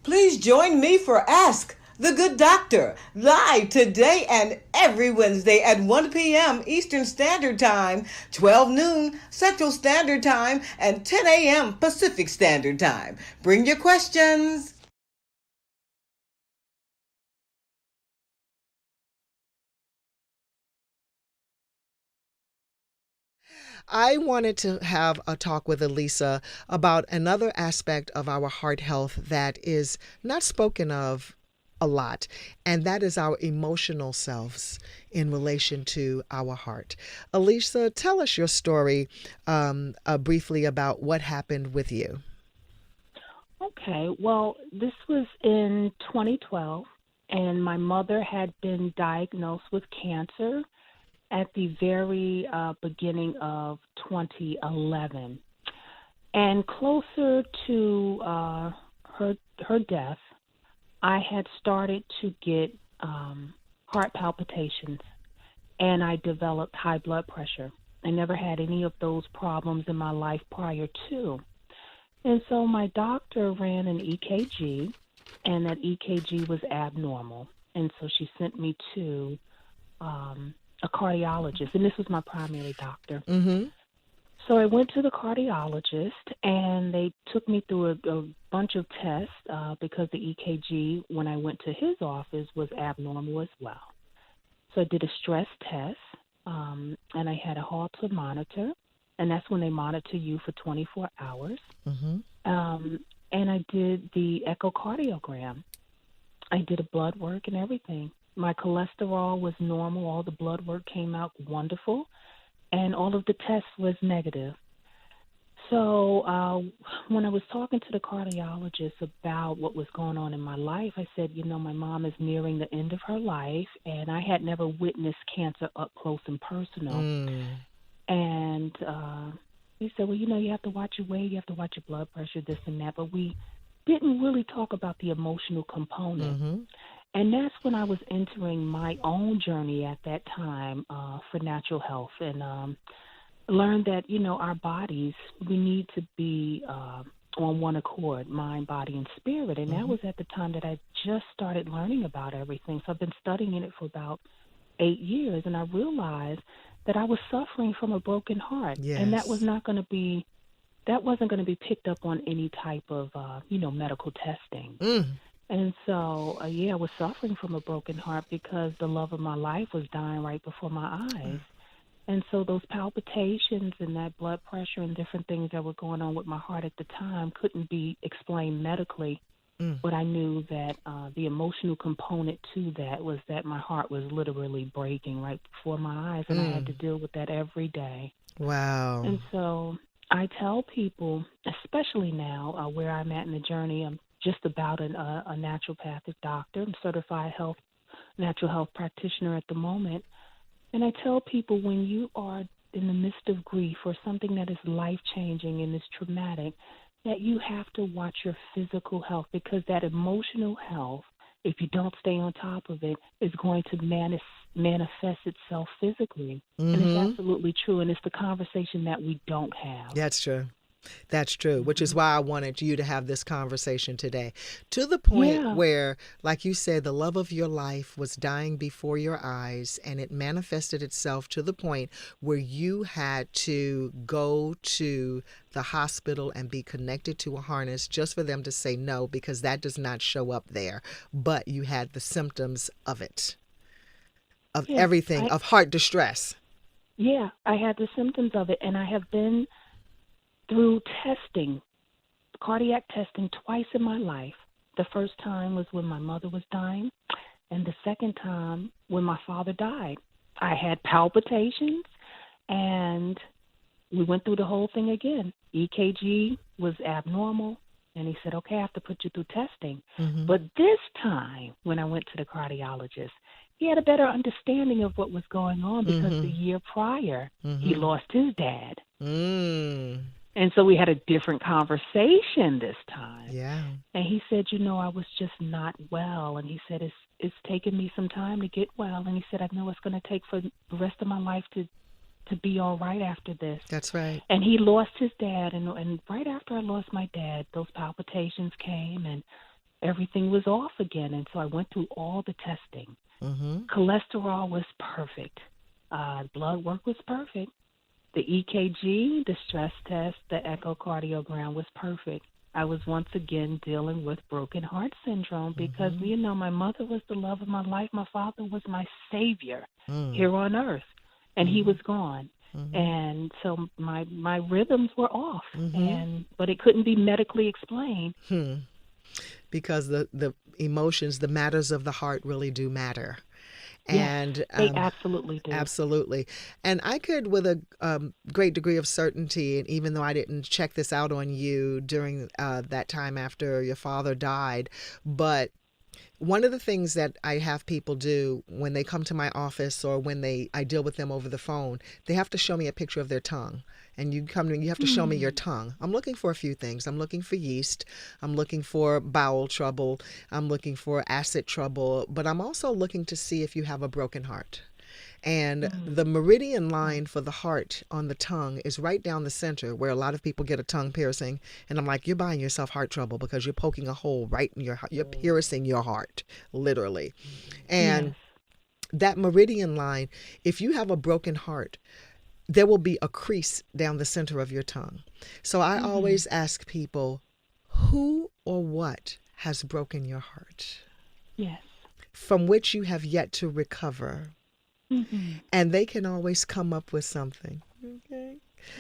Please join me for Ask the Good Doctor, live today and every Wednesday at 1 p.m. Eastern Standard Time, 12 noon Central Standard Time, and 10 a.m. Pacific Standard Time. Bring your questions. I wanted to have a talk with Elisa about another aspect of our heart health that is not spoken of a lot, and that is our emotional selves in relation to our heart. Elisa, tell us your story briefly about what happened with you. Okay, well, this was in 2012, and my mother had been diagnosed with cancer at the very beginning of 2011. And closer to her death, I had started to get heart palpitations, and I developed high blood pressure. I never had any of those problems in my life prior to. And so my doctor ran an EKG, and that EKG was abnormal. And so she sent me to a cardiologist, and this was my primary doctor. Mm-hmm. So I went to the cardiologist, and they took me through a bunch of tests because the EKG, when I went to his office, was abnormal as well. So I did a stress test, and I had a Holter monitor, and that's when they monitor you for 24 hours. Mm-hmm. And I did the echocardiogram. I did a blood work and everything. My cholesterol was normal. All the blood work came out wonderful, and all of the tests was negative. So when I was talking to the cardiologist about what was going on in my life, I said, my mom is nearing the end of her life, and I had never witnessed cancer up close and personal. And he said, well, you have to watch your weight, you have to watch your blood pressure, this and that. But we didn't really talk about the emotional component. Mm-hmm. And that's when I was entering my own journey at that time for natural health, and learned that, our bodies, we need to be on one accord, mind, body, and spirit. And that was at the time that I just started learning about everything. So I've been studying it for about 8 years, and I realized that I was suffering from a broken heart. Yes. And that wasn't going to be picked up on any type of, medical testing. And so, I was suffering from a broken heart because the love of my life was dying right before my eyes. And so those palpitations and that blood pressure and different things that were going on with my heart at the time couldn't be explained medically. But I knew that the emotional component to that was that my heart was literally breaking right before my eyes, and I had to deal with that every day. Wow. And so I tell people, especially now where I'm at in the journey, I'm just about a naturopathic doctor. I'm certified natural health practitioner at the moment. And I tell people, when you are in the midst of grief or something that is life-changing and is traumatic, that you have to watch your physical health, because that emotional health, if you don't stay on top of it, is going to manifest itself physically. And it's absolutely true. And it's the conversation that we don't have. That's true. That's true, which is why I wanted you to have this conversation today. To the point Yeah. where, like you said, the love of your life was dying before your eyes, and it manifested itself to the point where you had to go to the hospital and be connected to a harness just for them to say no, because that does not show up there. But you had the symptoms of it, of Yes. everything, of heart distress. I had the symptoms of it, and I have been through testing, cardiac testing, twice in my life. The first time was when my mother was dying, and the second time when my father died. I had palpitations, and we went through the whole thing again. EKG was abnormal, and he said, okay, I have to put you through testing. Mm-hmm. But this time, when I went to the cardiologist, he had a better understanding of what was going on because the year prior, he lost his dad. Mm. And so we had a different conversation this time. Yeah. And he said, I was just not well. And he said, it's taken me some time to get well. And he said, I know it's going to take for the rest of my life to be all right after this. That's right. And he lost his dad. And right after I lost my dad, those palpitations came and everything was off again. And so I went through all the testing. Mm-hmm. Cholesterol was perfect. Blood work was perfect. The EKG, the stress test, the echocardiogram was perfect. I was once again dealing with broken heart syndrome because, my mother was the love of my life. My father was my savior here on earth, and he was gone. And so my rhythms were off, but it couldn't be medically explained. Because the emotions, the matters of the heart really do matter. And they absolutely do. Absolutely. And I could, with a great degree of certainty, and even though I didn't check this out on you during that time after your father died, but one of the things that I have people do when they come to my office or when I deal with them over the phone, they have to show me a picture of their tongue. And you have to show me your tongue. I'm looking for a few things. I'm looking for yeast. I'm looking for bowel trouble. I'm looking for acid trouble. But I'm also looking to see if you have a broken heart. And the meridian line for the heart on the tongue is right down the center where a lot of people get a tongue piercing. And I'm like, you're buying yourself heart trouble because you're poking a hole right in your heart. You're piercing your heart, literally. And that meridian line, if you have a broken heart, there will be a crease down the center of your tongue. So I always ask people, who or what has broken your heart? Yes. From which you have yet to recover. And they can always come up with something. Okay.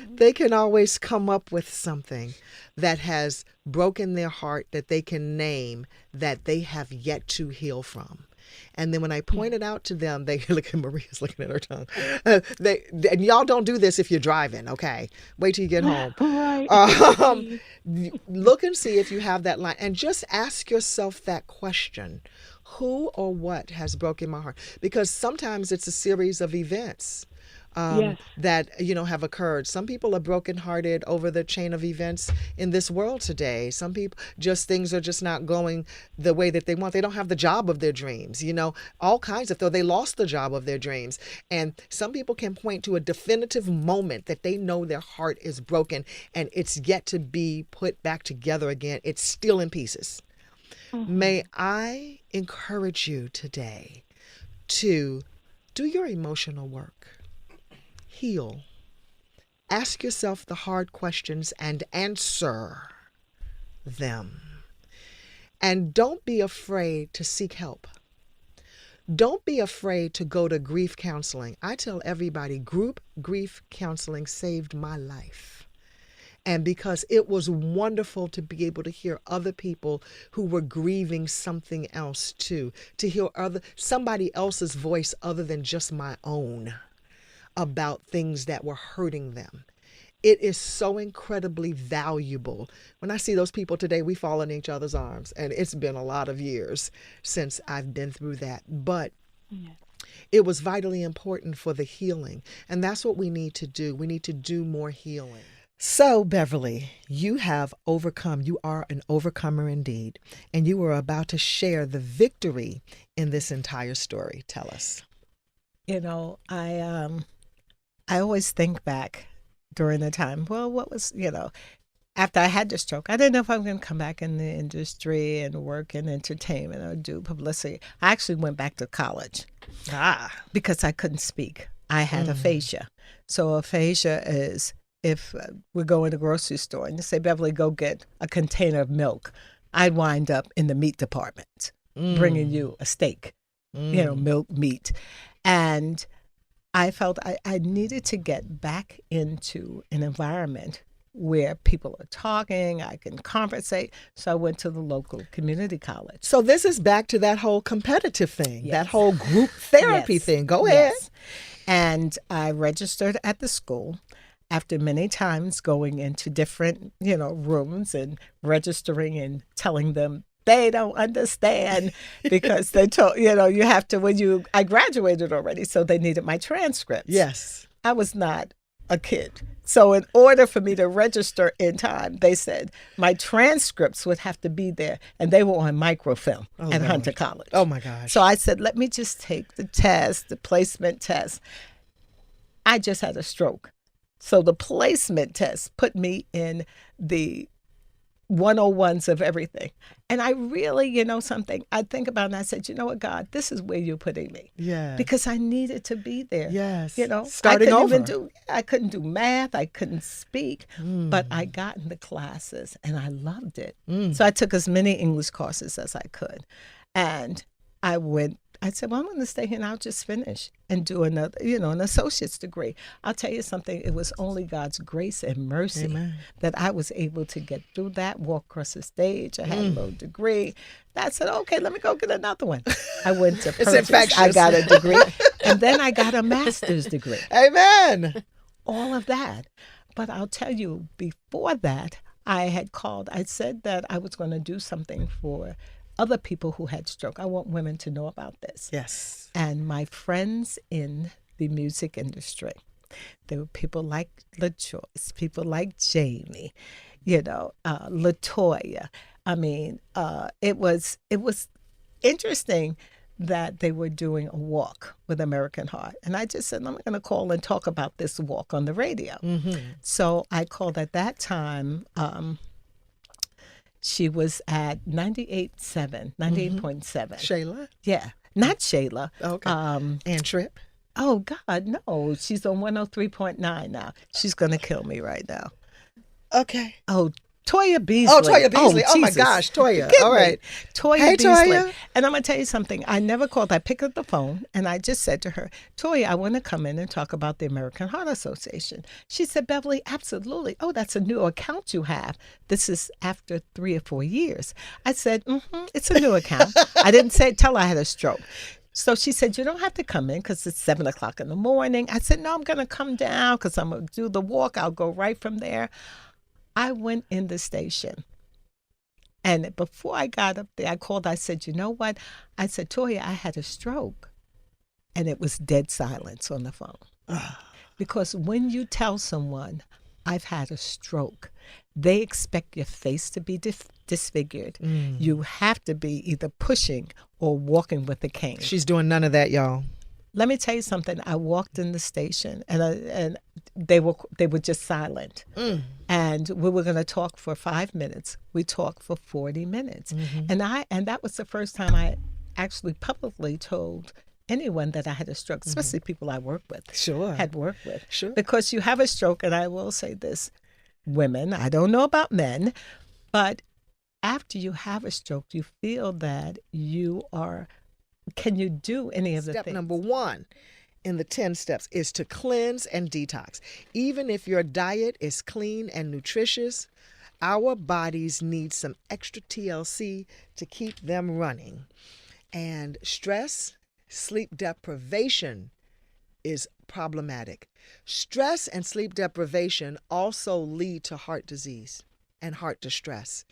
They can always come up with something that has broken their heart that they can name that they have yet to heal from. And then when I point it out to them, they look at Maria's looking at her tongue. And y'all don't do this if you're driving, okay? Wait till you get home. Right. Look and see if you have that line. And just ask yourself that question. Who or what has broken my heart? Because sometimes it's a series of events that, have occurred. Some people are brokenhearted over the chain of events in this world today. Some people, things are just not going the way that they want. They don't have the job of their dreams, all kinds of things. They lost the job of their dreams. And some people can point to a definitive moment that they know their heart is broken and it's yet to be put back together again. It's still in pieces. May I encourage you today to do your emotional work. Heal. Ask yourself the hard questions and answer them. And don't be afraid to seek help. Don't be afraid to go to grief counseling. I tell everybody, group grief counseling saved my life. And because it was wonderful to be able to hear other people who were grieving something else too, to hear somebody else's voice other than just my own about things that were hurting them. It is so incredibly valuable. When I see those people today, we fall in each other's arms. And it's been a lot of years since I've been through that. But it was vitally important for the healing. And that's what we need to do. We need to do more healing. So, Beverly, you have overcome. You are an overcomer indeed. And you are about to share the victory in this entire story. Tell us. I always think back during the time, well, what was, after I had the stroke, I didn't know if I was going to come back in the industry and work in entertainment or do publicity. I actually went back to college because I couldn't speak. I had aphasia. So aphasia is if we go in the grocery store and you say, Beverly, go get a container of milk, I'd wind up in the meat department bringing you a steak, milk, meat. And I felt I needed to get back into an environment where people are talking, I can conversate. So I went to the local community college. So this is back to that whole competitive thing, that whole group therapy thing. Go ahead. And I registered at the school after many times going into different, rooms and registering and telling them they don't understand because they told, you have to, I graduated already, so they needed my transcripts. Yes. I was not a kid. So in order for me to register in time, they said my transcripts would have to be there, and they were on microfilm at Hunter College. Oh, my gosh. So I said, let me just take the test, the placement test. I just had a stroke. So the placement test put me in the 101s of everything. And I really, something, I think about it and I said, you know what, God, this is where you're putting me. Yeah. Because I needed to be there. Yes. Starting over. I couldn't do math. I couldn't speak. But I got in the classes and I loved it. So I took as many English courses as I could. And I said, well, I'm going to stay here and I'll just finish and do another, an associate's degree. I'll tell you something. It was only God's grace and mercy that I was able to get through that, walk across the stage. I had a little degree. I said, okay, let me go get another one. I went to Purchase. I got a degree. And then I got a master's degree. Amen. All of that. But I'll tell you, before that, I said that I was going to do something for other people who had stroke. I want women to know about this. Yes. And my friends in the music industry, there were people like LaJoyce, people like Jamie, LaToya. I mean, it was interesting that they were doing a walk with American Heart. And I just said, I'm going to call and talk about this walk on the radio. So I called at that time. She was at 98.7. Shayla? Yeah. Not Shayla. Okay. And Tripp? Oh, God, no. She's on 103.9 now. She's going to kill me right now. Okay. Oh, Toya Beasley. Oh, Toya Beasley. Oh, my Jesus. gosh, Toya. Forgive All right. Me. Toya Hey, Beasley. Toya. And I'm going to tell you something. I never called. I picked up the phone and I just said to her, Toya, I want to come in and talk about the American Heart Association. She said, Beverly, absolutely. Oh, that's a new account you have. This is after 3 or 4 years. I said, it's a new account. I didn't tell her I had a stroke. So she said, you don't have to come in because it's 7 o'clock in the morning. I said, no, I'm going to come down because I'm going to do the walk. I'll go right from there. I went in the station. And before I got up there, I called. I said, you know what? I said, Toya, I had a stroke. And it was dead silence on the phone. Because when you tell someone, I've had a stroke, they expect your face to be disfigured. You have to be either pushing or walking with a cane. She's doing none of that, y'all. Let me tell you something. I walked in the station and they were just silent. And we were going to talk for 5 minutes. We talked for 40 minutes. And that was the first time I actually publicly told anyone that I had a stroke, especially people I worked with. Had worked with. Because you have a stroke, and I will say this, women, I don't know about men, but after you have a stroke, you feel that can you do any of the things? Step number 1 in the 10 steps is to cleanse and detox. Even if your diet is clean and nutritious, our bodies need some extra TLC to keep them running. And stress, sleep deprivation is problematic. Stress and sleep deprivation also lead to heart disease and heart distress,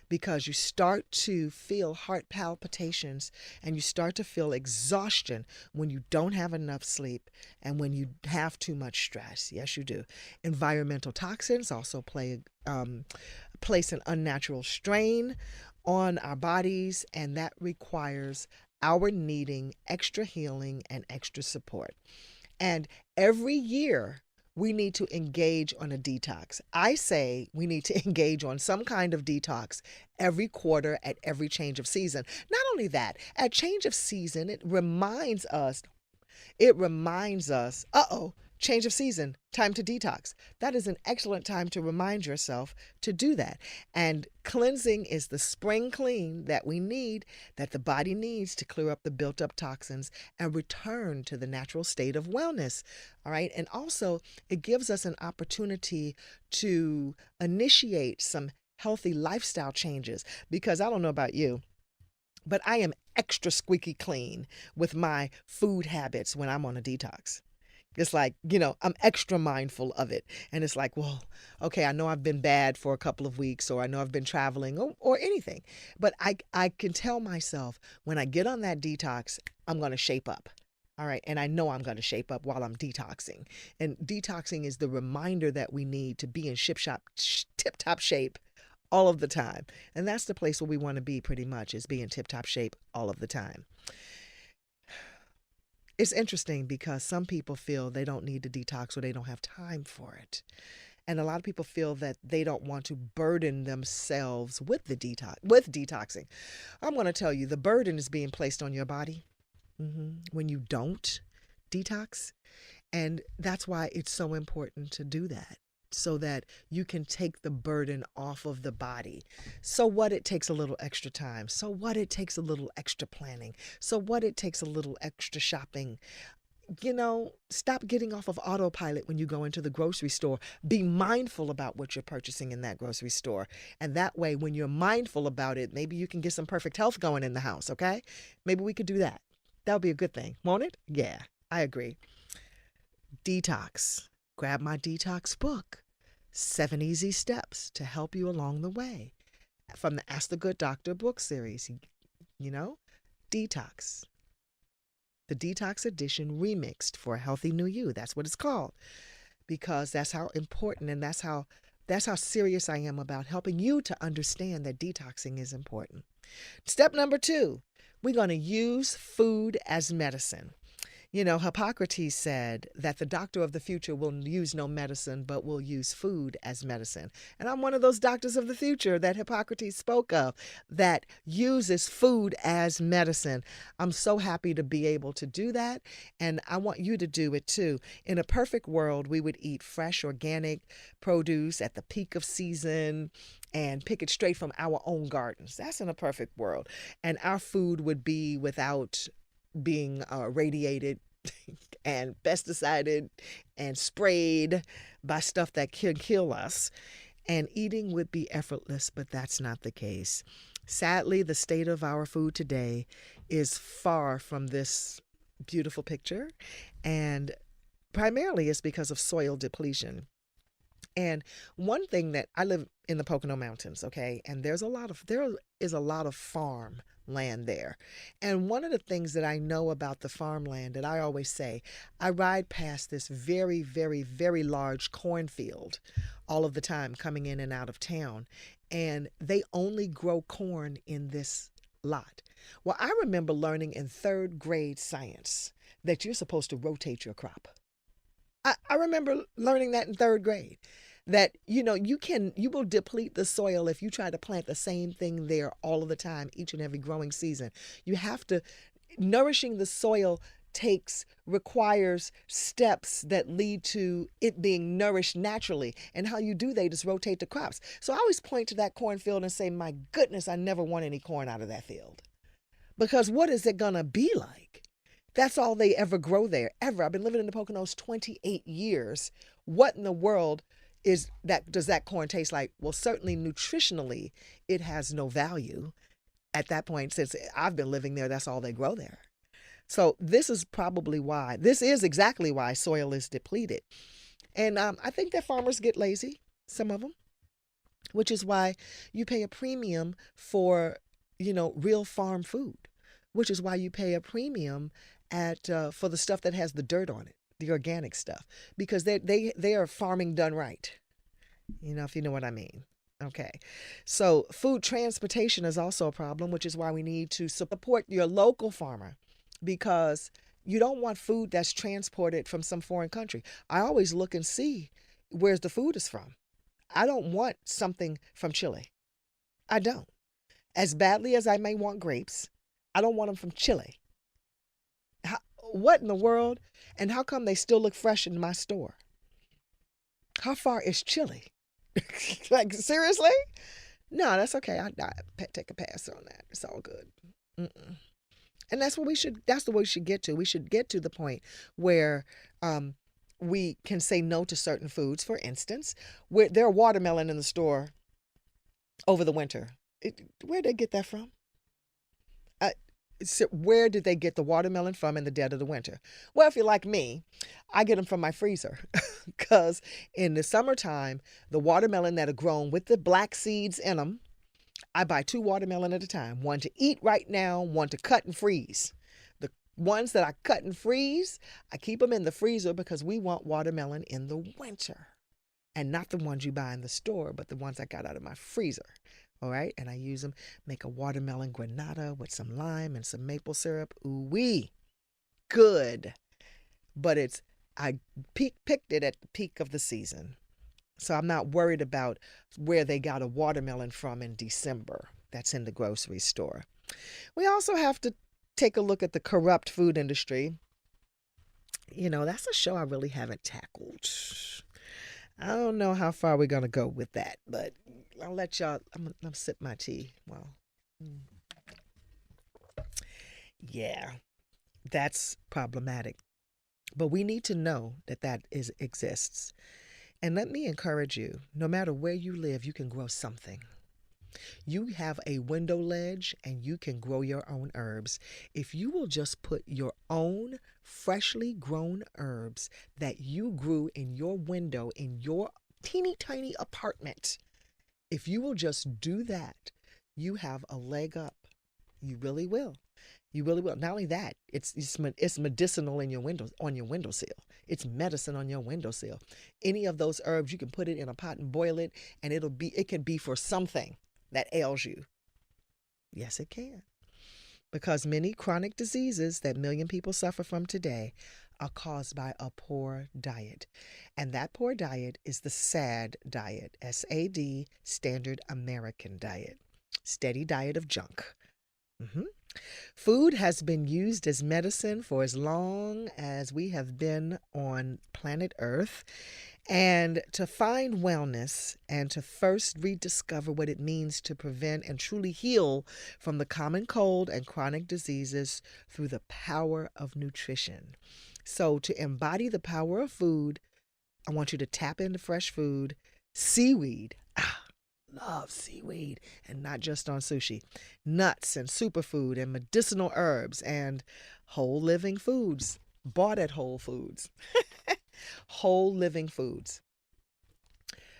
because you start to feel heart palpitations and you start to feel exhaustion when you don't have enough sleep and when you have too much stress. Yes, you do. Environmental toxins also place an unnatural strain on our bodies, and that requires our needing extra healing and extra support. And every year we need to engage on a detox. I say we need to engage on some kind of detox every quarter at every change of season. Not only that, at change of season, it reminds us, change of season, time to detox. That is an excellent time to remind yourself to do that. And cleansing is the spring clean that we need, that the body needs to clear up the built up toxins and return to the natural state of wellness. All right. And also, it gives us an opportunity to initiate some healthy lifestyle changes, because I don't know about you, but I am extra squeaky clean with my food habits when I'm on a detox. It's like, I'm extra mindful of it. And it's like, well, okay, I know I've been bad for a couple of weeks, or I know I've been traveling, or anything. But I can tell myself when I get on that detox, I'm going to shape up. All right. And I know I'm going to shape up while I'm detoxing. And detoxing is the reminder that we need to be in tip-top shape all of the time. And that's the place where we want to be, pretty much, is be in tip-top shape all of the time. It's interesting because some people feel they don't need to detox or they don't have time for it. And a lot of people feel that they don't want to burden themselves with detoxing. I'm going to tell you, the burden is being placed on your body when you don't detox. And that's why it's so important to do that, so that you can take the burden off of the body. So what, it takes a little extra time. So what, it takes a little extra planning. So what, it takes a little extra shopping. Stop getting off of autopilot when you go into the grocery store. Be mindful about what you're purchasing in that grocery store. And that way, when you're mindful about it, maybe you can get some perfect health going in the house, okay? Maybe we could do that. That would be a good thing, won't it? Yeah, I agree. Detox. Grab my detox book, 7 Easy Steps to Help You Along the Way, from the Ask the Good Doctor book series. Detox. The Detox Edition Remixed for a Healthy New You. That's what it's called, because that's how important, and that's how serious I am about helping you to understand that detoxing is important. Step number 2, we're going to use food as medicine. Hippocrates said that the doctor of the future will use no medicine, but will use food as medicine. And I'm one of those doctors of the future that Hippocrates spoke of, that uses food as medicine. I'm so happy to be able to do that. And I want you to do it too. In a perfect world, we would eat fresh, organic produce at the peak of season and pick it straight from our own gardens. That's in a perfect world. And our food would be without being radiated and pesticided and sprayed by stuff that can kill us, and eating would be effortless, but that's not the case. Sadly, the state of our food today is far from this beautiful picture, and primarily it's because of soil depletion. And one thing, that I live in the Pocono Mountains, okay, and there is a lot of farm land there. And one of the things that I know about the farmland, that I always say, I ride past this very, very, very large cornfield all of the time coming in and out of town, and they only grow corn in this lot. Well, I remember learning in 3rd grade science that you're supposed to rotate your crop. I remember learning that in 3rd grade, that, you will deplete the soil if you try to plant the same thing there all of the time, each and every growing season. You have to, nourishing the soil requires steps that lead to it being nourished naturally. And how you do that is rotate the crops. So I always point to that cornfield and say, my goodness, I never want any corn out of that field. Because what is it going to be like? That's all they ever grow there, ever. I've been living in the Poconos 28 years. What in the world does that corn taste like? Well, certainly nutritionally, it has no value at that point. Since I've been living there, that's all they grow there. So this is exactly why soil is depleted. And I think that farmers get lazy, some of them, which is why you pay a premium for, real farm food, which is why you pay a premium for the stuff that has the dirt on it, the organic stuff, because they are farming done right, if you know what I mean. Okay, so food transportation is also a problem, which is why we need to support your local farmer, because You don't want food that's transported from some foreign country. I always look and see where the food is from. I don't want something from Chile. I don't. As badly as I may want grapes, I don't want them from Chile. What in the world? And how come they still look fresh in my store? How far is Chile? Like, seriously? No, that's okay. I take a pass on that. It's all good. Mm-mm. And that's the way we should get to. We should get to the point where we can say no to certain foods. For instance, where there are watermelon in the store over the winter. Where'd they get that from? So where did they get the watermelon from in the dead of the winter? Well, if you're like me, I get them from my freezer because in the summertime, the watermelon that are grown with the black seeds in them, I buy 2 watermelon at a time, one to eat right now, one to cut and freeze. The ones that I cut and freeze, I keep them in the freezer because we want watermelon in the winter and not the ones you buy in the store, but the ones I got out of my freezer. All right. And I use them, make a watermelon granada with some lime and some maple syrup. Ooh-wee. Good. But I picked it at the peak of the season. So I'm not worried about where they got a watermelon from in December. That's in the grocery store. We also have to take a look at the corrupt food industry. That's a show I really haven't tackled. I don't know how far we're going to go with that, but I'll let y'all, I'm going to sip my tea. Well, yeah, that's problematic. But we need to know that exists. And let me encourage you, no matter where you live, you can grow something. You have a window ledge and you can grow your own herbs. If you will just put your own freshly grown herbs that you grew in your window in your teeny tiny apartment, if you will just do that, you have a leg up. You really will. You really will. Not only that, it's medicinal in your windows, on your windowsill. It's medicine on your windowsill. Any of those herbs, you can put it in a pot and boil it, and it can be for something that ails you. Yes, it can. Because many chronic diseases that million people suffer from today are caused by a poor diet. And that poor diet is the SAD diet, SAD, Standard American Diet, steady diet of junk. Food has been used as medicine for as long as we have been on planet Earth. And to find wellness and to first rediscover what it means to prevent and truly heal from the common cold and chronic diseases through the power of nutrition. So to embody the power of food, I want you to tap into fresh food, seaweed. Love seaweed, and not just on sushi. Nuts and superfood and medicinal herbs and whole living foods bought at Whole Foods. Whole living foods.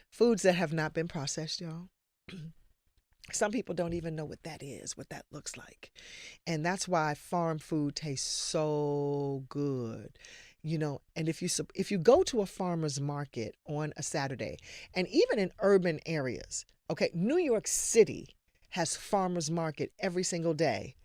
Foods that have not been processed, y'all. Some people don't even know what that is, what that looks like. And that's why farm food tastes so good. And if you go to a farmer's market on a Saturday, and even in urban areas, okay, New York City has farmer's market every single day.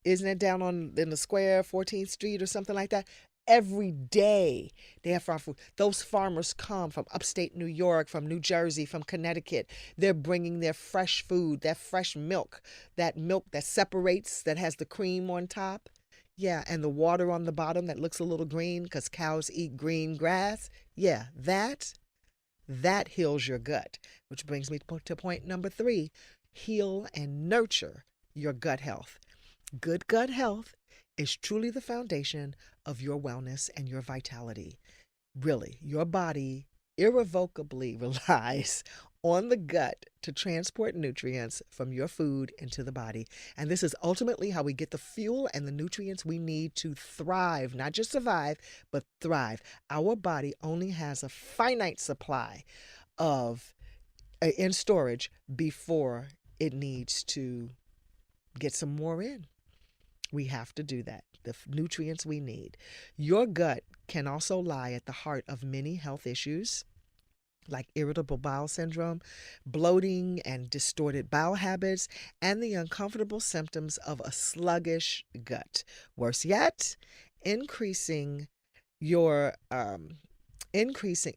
Isn't it down in the square, 14th Street or something like that? Every day they have farm food. Those farmers come from upstate New York, from New Jersey, from Connecticut. They're bringing their fresh food, their fresh milk that separates, that has the cream on top. Yeah, and the water on the bottom that looks a little green because cows eat green grass. Yeah, that heals your gut, which brings me to point number 3, heal and nurture your gut health. Good gut health is truly the foundation of your wellness and your vitality. Really, your body irrevocably relies on the gut to transport nutrients from your food into the body. And this is ultimately how we get the fuel and the nutrients we need to thrive, not just survive, but thrive. Our body only has a finite supply of in storage before it needs to get some more in. We have to do that. The nutrients we need. Your gut can also lie at the heart of many health issues like irritable bowel syndrome, bloating and distorted bowel habits, and the uncomfortable symptoms of a sluggish gut. Worse yet, increasing your increasing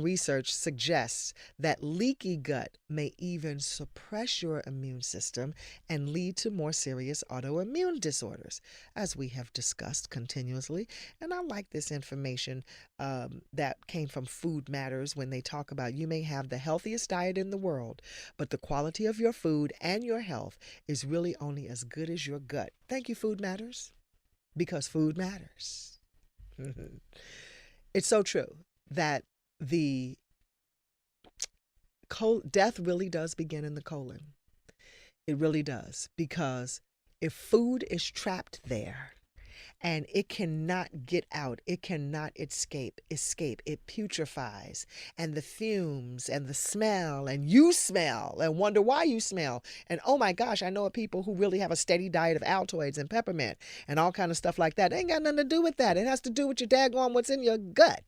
research suggests that leaky gut may even suppress your immune system and lead to more serious autoimmune disorders, as we have discussed continuously. And I like this information that came from Food Matters when they talk about you may have the healthiest diet in the world, but the quality of your food and your health is really only as good as your gut. Thank you, Food Matters, because food matters. It's so true that the death really does begin in the colon. It really does, because if food is trapped there and it cannot get out, it cannot escape, it putrefies, and the fumes and the smell, and you smell and wonder why you smell. And oh my gosh, I know of people who really have a steady diet of Altoids and peppermint and all kind of stuff like that. It ain't got nothing to do with that. It has to do with your daggone what's in your gut,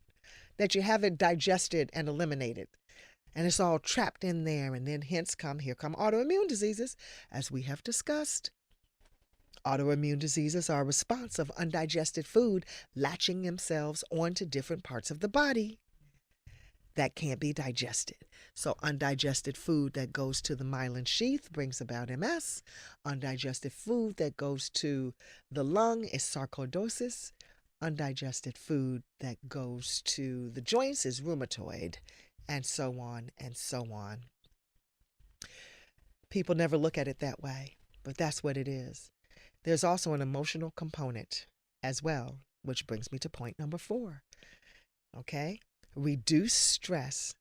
that you haven't digested and eliminated. And it's all trapped in there. And then here come autoimmune diseases, as we have discussed. Autoimmune diseases are a response of undigested food latching themselves onto different parts of the body that can't be digested. So undigested food that goes to the myelin sheath brings about MS. Undigested food that goes to the lung is sarcoidosis. Undigested food that goes to the joints is rheumatoid, and so on and so on. People never look at it that way, but that's what it is. There's also an emotional component as well, which brings me to point number 4. Okay? Reduce stress,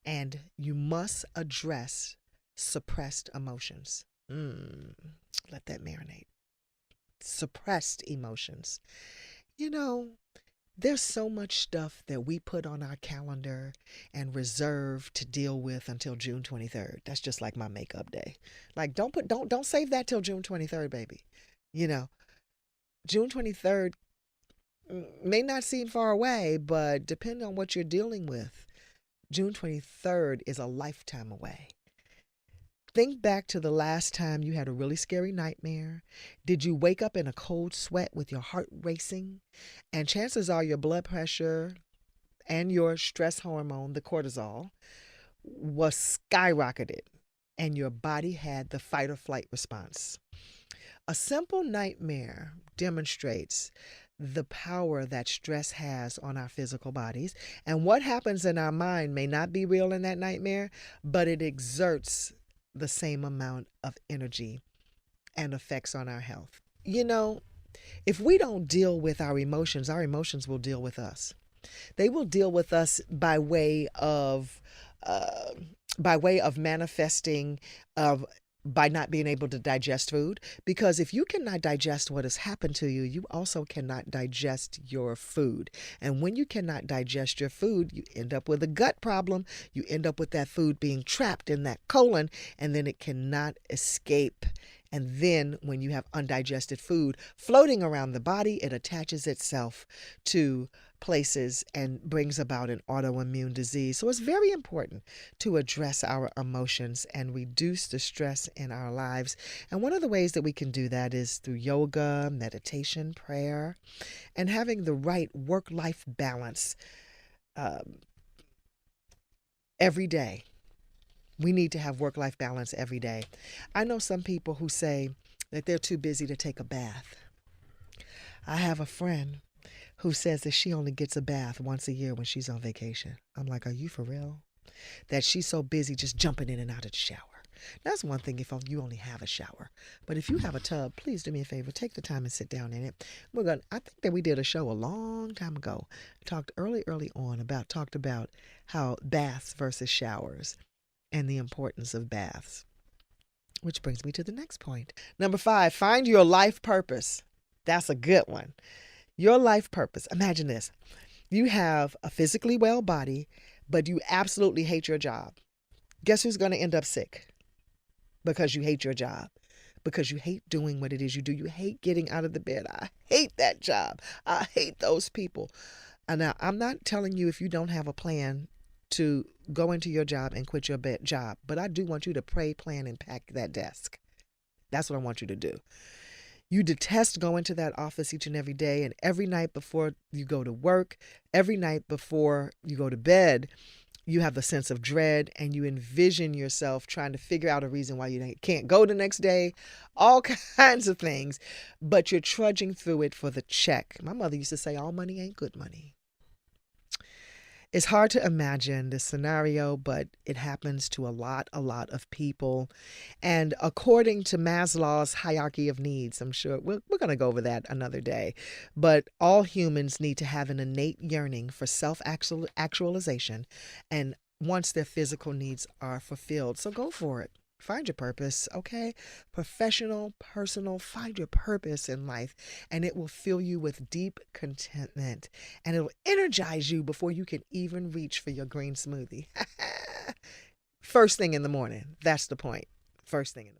and you must address suppressed emotions. Let that marinate. Suppressed emotions. You know, there's so much stuff that we put on our calendar and reserve to deal with until June 23rd. That's just like my makeup day. Like, don't save that till June 23rd, baby. You know, June 23rd may not seem far away, but depending on what you're dealing with, June 23rd is a lifetime away. Think back to the last time you had a really scary nightmare. Did you wake up in a cold sweat with your heart racing? And chances are your blood pressure and your stress hormone, the cortisol, was skyrocketed, and your body had the fight or flight response. A simple nightmare demonstrates the power that stress has on our physical bodies. And what happens in our mind may not be real in that nightmare, but it exerts the same amount of energy and effects on our health. You know, if we don't deal with our emotions will deal with us. They will deal with us by way of manifesting by not being able to digest food. Because if you cannot digest what has happened to you, you also cannot digest your food. And when you cannot digest your food, you end up with a gut problem. You end up with that food being trapped in that colon, and then it cannot escape. And then when you have undigested food floating around the body, it attaches itself to places and brings about an autoimmune disease. So it's very important to address our emotions and reduce the stress in our lives. And one of the ways that we can do that is through yoga, meditation, prayer, and having the right work-life balance every day. We need to have work-life balance every day. I know some people who say that they're too busy to take a bath. I have a friend who says that she only gets a bath once a year when she's on vacation. I'm like, are you for real? That she's so busy just jumping in and out of the shower. That's one thing if you only have a shower. But if you have a tub, please do me a favor, take the time and sit down in it. I think that we did a show a long time ago, talked early on about how baths versus showers and the importance of baths. Which brings me to the next point. Number 5, find your life purpose. That's a good one. Your life purpose. Imagine this. You have a physically well body, but you absolutely hate your job. Guess who's going to end up sick? Because you hate your job. Because you hate doing what it is you do. You hate getting out of the bed. I hate that job. I hate those people. And now, I'm not telling you if you don't have a plan to go into your job and quit your job, but I do want you to pray, plan, and pack that desk. That's what I want you to do. You detest going to that office each and every day, and every night before you go to work, every night before you go to bed, you have a sense of dread, and you envision yourself trying to figure out a reason why you can't go the next day, all kinds of things, but you're trudging through it for the check. My mother used to say, all money ain't good money. It's hard to imagine this scenario, but it happens to a lot of people. And according to Maslow's hierarchy of needs, I'm sure we're going to go over that another day, but all humans need to have an innate yearning for self-actualization, and once their physical needs are fulfilled. So go for it. Find your purpose, okay? Professional, personal, find your purpose in life, and it will fill you with deep contentment, and it will energize you before you can even reach for your green smoothie. First thing in the morning. That's the point. First thing in the morning.